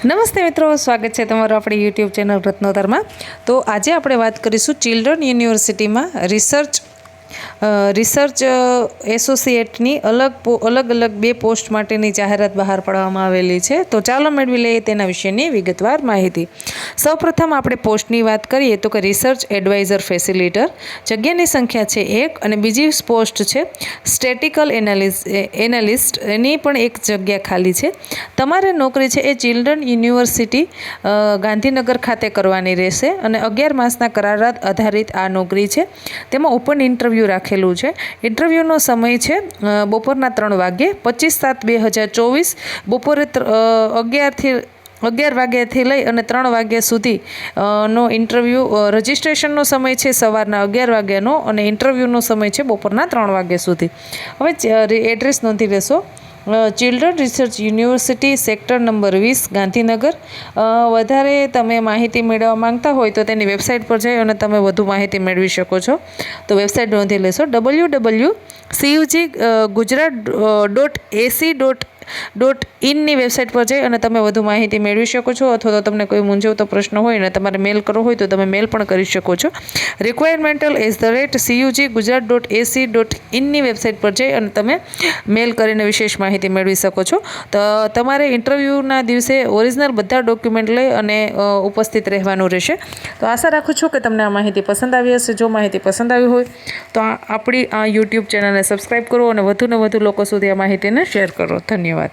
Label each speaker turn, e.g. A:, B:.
A: નમસ્તે મિત્રો, સ્વાગત છે તમારું આપણી યુટ્યુબ ચેનલ રત્નોતરમાં। તો આજે આપણે વાત કરીશું ચિલ્ડ્રન યુનિવર્સિટીમાં રિસર્ચ એસોસિએટની અલગ અલગ બે પોસ્ટ માટેની જાહેરાત બહાર પાડવામાં આવેલી છે। તો ચાલો મેળવી લઈએ તેના વિશેની વિગતવાર માહિતી। સૌપ્રથમ આપણે પોસ્ટની વાત કરીએ તો કે રિસર્ચ એડવાઇઝર ફેસિલિટર, જગ્યાની સંખ્યા છે 1 અને બીજી પોસ્ટ છે સ્ટેટિકલ એનાલિસ્ટ, એની પણ એક જગ્યા ખાલી છે। તમારે નોકરી છે એ ચિલ્ડ્રન યુનિવર્સિટી ગાંધીનગર ખાતે કરવાની રહેશે અને 11 માસના કરાર આધારિત આ નોકરી છે। તેમાં ઓપન ઇન્ટરવ્યૂ રાખેલું છે। ઇન્ટરવ્યૂનો સમય છે બપોરના 3 વાગ્યે 25/7/2024 બપોરે 11 વાગ્યાથી લઈ અને 3 વાગ્યા સુધી નો ઇન્ટરવ્યૂ। રજિસ્ટ્રેશનનો સમય છે સવારના 11 વાગ્યાનો અને ઇન્ટરવ્યૂનો સમય છે બપોરના 3 વાગ્યા સુધી। હવે એડ્રેસ નોંધી લેશો। Children research university, sector number 20, Gandhinagar. વધારે તમે માહિતી મેળવવા માંગતા હોય તો તેની વેબસાઇટ પર જઈ અને તમે વધુ માહિતી મેળવી શકો છો। તો વેબસાઇટ નોંધી લેશો www.cuggujarat.ac.in વેબસાઇટ પર જઈ અને તમે વધુ માહિતી મેળવી શકો છો, અથવા તો તમને કોઈ મૂંઝવતો પ્રશ્ન હોય ને તમારે મેલ કરવો હોય તો તમે મેલ પણ કરી શકો છો। requirement@cuggujarat.ac.in વેબસાઇટ પર જઈ અને તમે મેલ કરીને વિશેષ માહિતી મેળવી શકો છો। તો તમારે ઇન્ટરવ્યૂના દિવસે ઓરિજિનલ બધા ડોક્યુમેન્ટ લઈ અને ઉપસ્થિત રહેવાનું રહેશે। તો આશા રાખું છું કે તમને આ માહિતી પસંદ આવી હશે। જો માહિતી પસંદ આવી હોય તો આપણી આ યુટ્યુબ ચેનલને સબસ્ક્રાઈબ કરો અને વધુને વધુ લોકો સુધી આ માહિતીને શેર કરો। ધન્યવાદ।